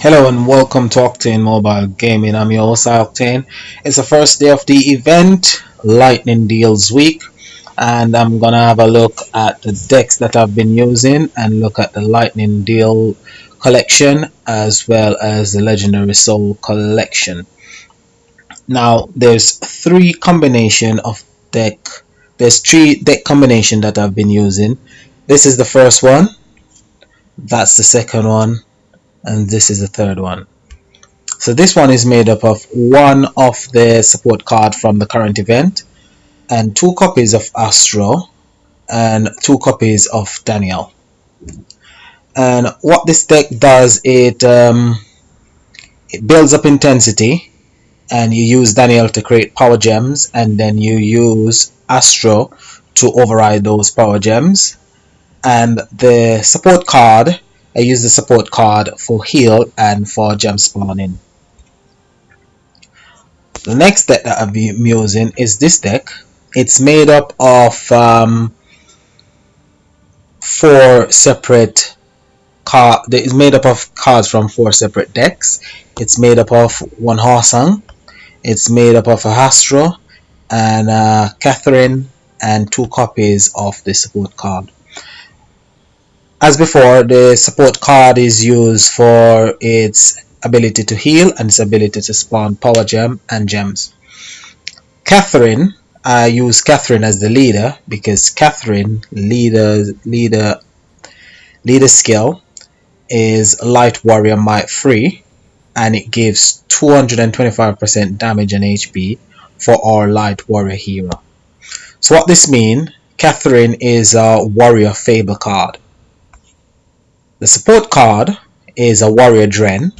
Hello and welcome to Octane Mobile Gaming. I'm your host Octane. It's the first day of the event, Lightning Deals Week, and I'm gonna have a look at the decks that I've been using and look at the Lightning Deal collection as well as the Legendary Soul collection. Now deck. There's three deck combination that I've been using. This is the first one. That's the second one, and this is the third one. So this one is made up of one of the support card from the current event and two copies of Astro and two copies of Daniel. And what this deck does, it builds up intensity, and you use Daniel to create power gems, and then you use Astro to override those power gems. And the support card, I use the support card for heal and for gem spawning. The next deck that I'll be using is this deck. It's made up of four separate cards. It's made up of cards from four separate decks. It's made up of one Horsang. It's made up of a Astro and Catherine and two copies of the support card. As before, the support card is used for its ability to heal and its ability to spawn power gem and gems. Catherine, I use Catherine as the leader because Catherine leader skill is Light Warrior Might 3, and it gives 225% damage and HP for our Light Warrior hero. So what this means, Catherine is a Warrior Fable card. The support card is a Warrior Dren.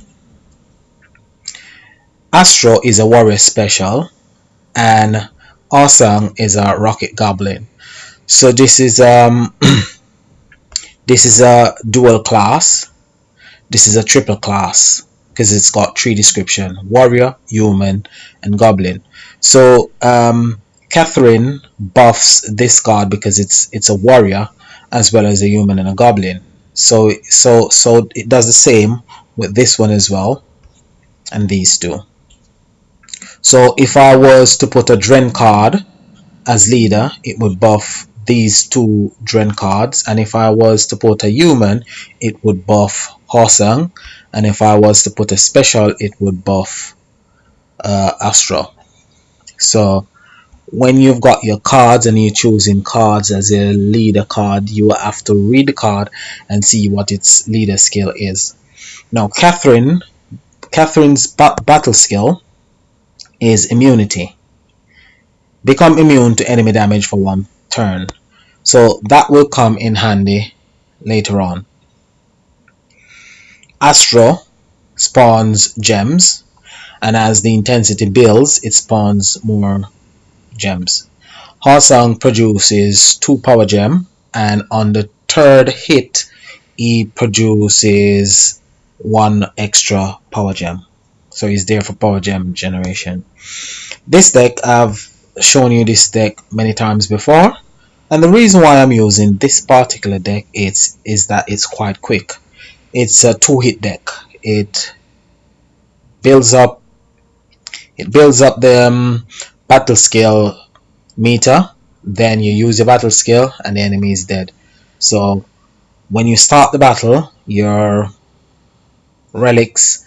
Astro is a Warrior Special, and Awesome is a Rocket Goblin. So this is this is a dual class. This is a triple class because it's got three description: Warrior, Human, and Goblin. So Catherine buffs this card because it's a Warrior as well as a Human and a Goblin. So it does the same with this one as well, and these two. So if I was to put a Dren card as leader, it would buff these two Dren cards, and if I was to put a Human, it would buff Horsang, and if I was to put a special, it would buff Astro. So when you've got your cards and you're choosing cards as a leader card, you have to read the card and see what its leader skill is. Now Catherine's battle skill is immunity. Become immune to enemy damage for one turn. So that will come in handy later on. Astro spawns gems, and as the intensity builds, it spawns more gems. Horsang produces 2 power gem, and on the third hit, he produces 1 extra power gem. So he's there for power gem generation. This deck, I've shown you this deck many times before, and the reason why I'm using this particular deck is that it's quite quick. It's a 2-hit deck. It builds up the battle skill meter, then you use your battle skill and the enemy is dead. So when you start the battle, your relics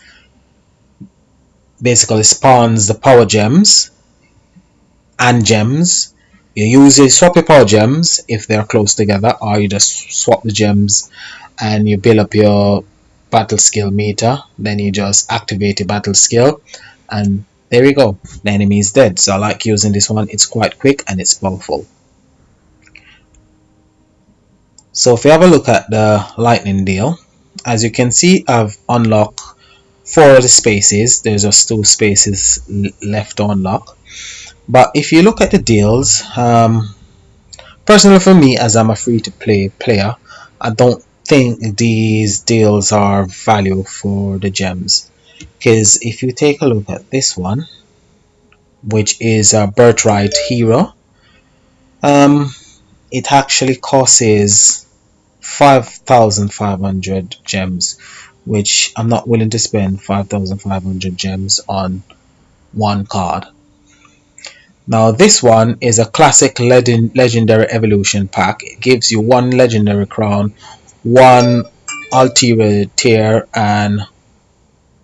basically spawns the power gems and gems. You swap your power gems if they're close together, or you just swap the gems and you build up your battle skill meter. Then you just activate your battle skill, and there you go, the enemy is dead. So I like using this one. It's quite quick and it's powerful. So if you have a look at the lightning deal, as you can see, I've unlocked 4 of the spaces. There's just 2 spaces left to unlock. But if you look at the deals, personally for me, as I'm a free-to-play player, I don't think these deals are value for the gems. Because if you take a look at this one, which is a Birthright hero, it actually costs 5,500 gems, which I'm not willing to spend 5,500 gems on one card. Now this one is a classic legendary evolution pack. It gives you one legendary crown, one ulterior tier, and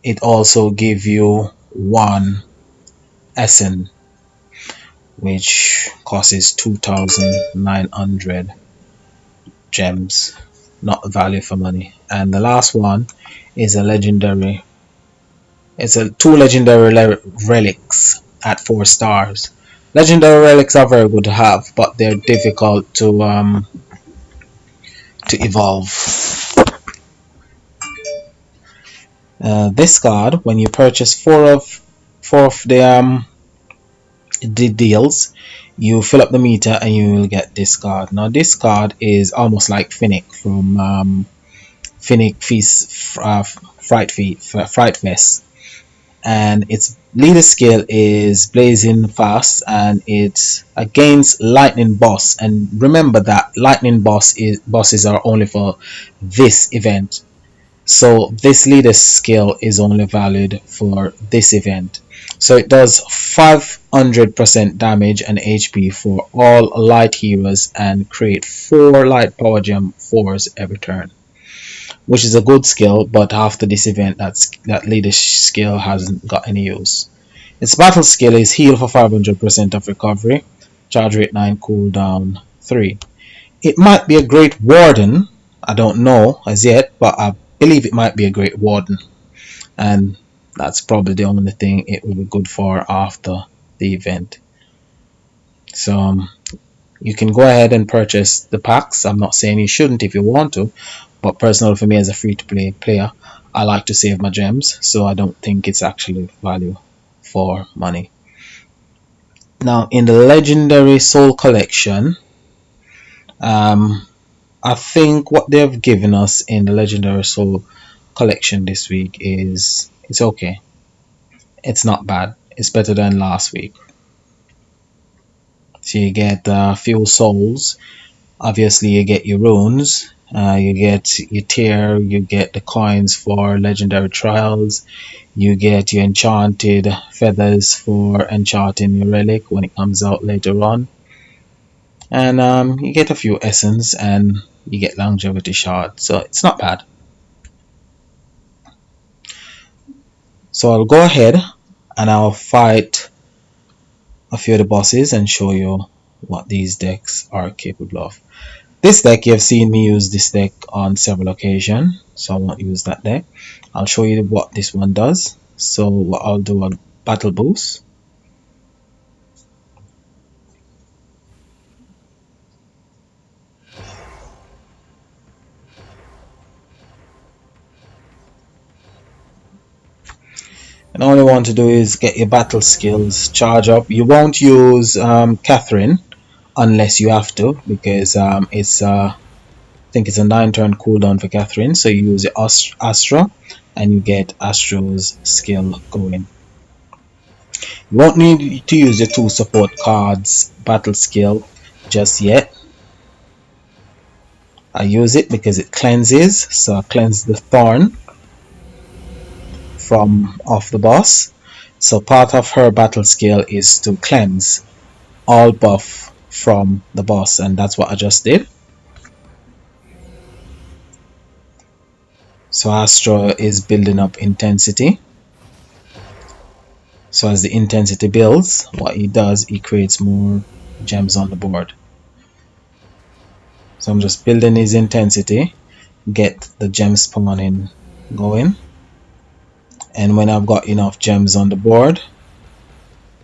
it also gives you one essence, which costs 2,900 gems, not value for money. And the last one is a legendary. It's a two legendary relics at 4 stars. Legendary relics are very good to have, but they're difficult to evolve. This card, when you purchase four of the deals, you fill up the meter and you will get this card. Now this card is almost like Finnick from Finnick Feast Fright Fest, and its leader skill is blazing fast, and it's against lightning boss. And remember that lightning bosses are only for this event, so this leader skill is only valid for this event. So it does 500% damage and HP for all light heroes and create 4 light power gem 4s every turn, which is a good skill, but after this event that leader skill hasn't got any use. Its battle skill is heal for 500% of recovery, charge rate 9, cooldown 3. It might be a great warden, I don't know as yet, but I believe it might be a great warden, and that's probably the only thing it will be good for after the event. So you can go ahead and purchase the packs. I'm not saying you shouldn't if you want to, but personally for me as a free-to-play player, I like to save my gems, so I don't think it's actually value for money. Now in the Legendary Soul Collection, I think what they've given us in the Legendary Soul Collection this week is it's okay. It's not bad. It's better than last week. So you get a few souls. Obviously you get your runes, you get your tier, you get the coins for legendary trials, you get your enchanted feathers for enchanting your relic when it comes out later on, and you get a few essence and you get longevity shard, so it's not bad. So I'll go ahead and I'll fight a few of the bosses and show you what these decks are capable of. This deck, you have seen me use this deck on several occasions, so I won't use that deck. I'll show you what this one does. So I'll do a battle boost. And all you want to do is get your battle skills charge up. You won't use Catherine unless you have to, because it's I think it's a 9-turn cooldown for Catherine. So you use Astra and you get Astra's skill going. You won't need to use the 2 support cards battle skill just yet. I use it because it cleanses, so I cleanse the thorn from off the boss. So part of her battle skill is to cleanse all buff from the boss, and that's what I just did. So Astra is building up intensity. So as the intensity builds, what he does, he creates more gems on the board. So I'm just building his intensity, get the gem spawning going, and when I've got enough gems on the board,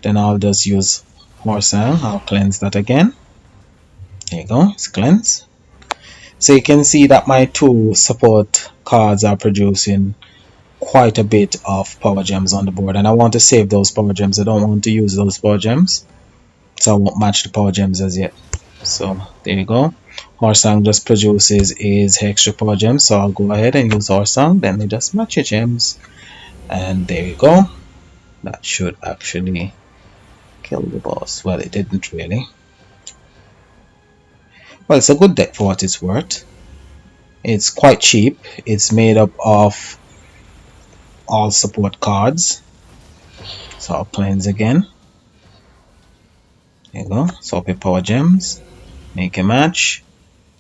then I'll just use Horsang. I'll cleanse that again. There you go, it's cleansed. So you can see that my 2 support cards are producing quite a bit of power gems on the board, and I want to save those power gems. I don't want to use those power gems, so I won't match the power gems as yet. So there you go. Horsang just produces his extra power gems, so I'll go ahead and use Horsang. Then they just match your gems, and there you go. That should actually kill the boss. Well, it didn't really. Well, it's a good deck for what it's worth. It's quite cheap. It's made up of all support cards. So I'll cleanse again. There you go. Swap your power gems. Make a match.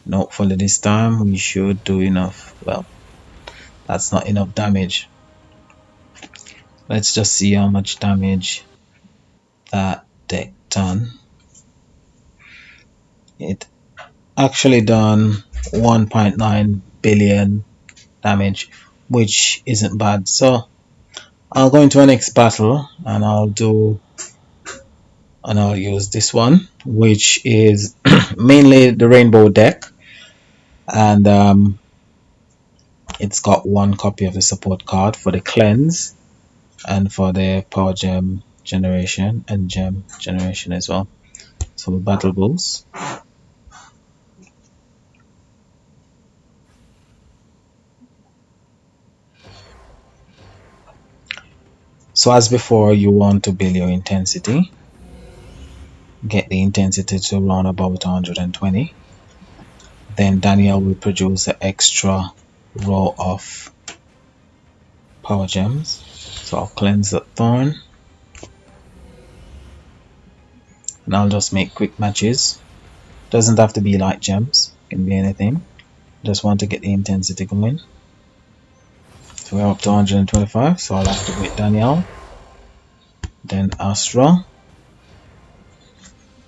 And hopefully this time we should do enough. Well, that's not enough damage. Let's just see how much damage that deck done. It actually done 1.9 billion damage, which isn't bad. So I'll go into our next battle and I'll use this one, which is mainly the rainbow deck, and it's got one copy of the support card for the cleanse and for the power gem generation and gem generation as well. So the battle bulls. So as before, you want to build your intensity. Get the intensity to around about 120. Then Daniel will produce an extra row of power gems. So I'll cleanse the thorn. And I'll just make quick matches. Doesn't have to be like gems, can be anything. Just want to get the intensity going. So we're up to 125, so I'll activate Daniel, then Astra,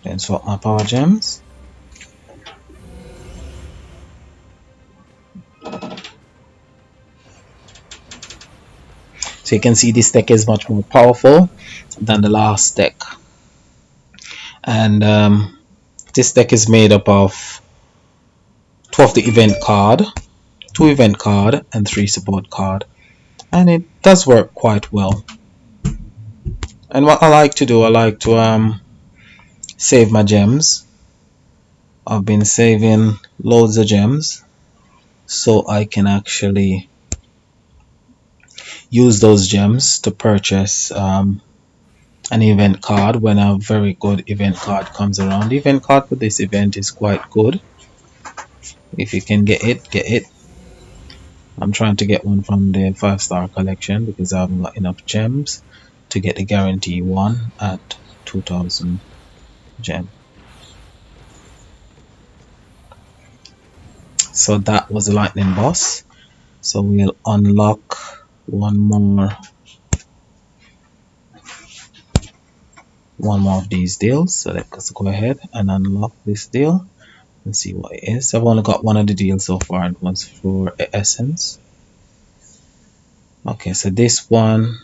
then swap my power gems. So you can see this deck is much more powerful than the last deck. And this deck is made up of 12 the event card, 2 event card, and 3 support card. And it does work quite well. And what I like to do, I like to save my gems. I've been saving loads of gems so I can actually use those gems to purchase an event card when a very good event card comes around. The event card for this event is quite good. If you can get it, get it. I'm trying to get one from the 5-star collection because I haven't got enough gems to get the guarantee one at 2000 gem. So that was the lightning boss. So we'll unlock one more of these deals. So let's go ahead and unlock this deal and see what it is. I've only got one of the deals so far, and one's for essence. Okay, so this one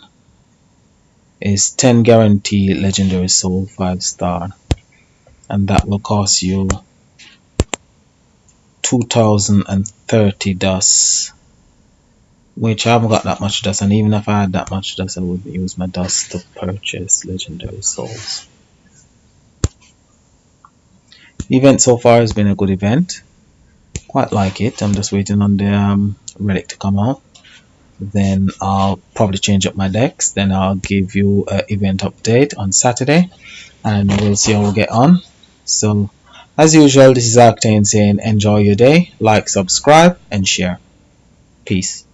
is 10 guarantee legendary soul 5-star, and that will cost you 2030 dust, which I haven't got that much dust, and even if I had that much dust I would use my dust to purchase legendary souls. The event so far has been a good event, quite like it. I'm just waiting on the relic to come out, then I'll probably change up my decks, then I'll give you an event update on Saturday and we'll see how we get on. So as usual, this is Octane saying enjoy your day, like, subscribe and share. Peace.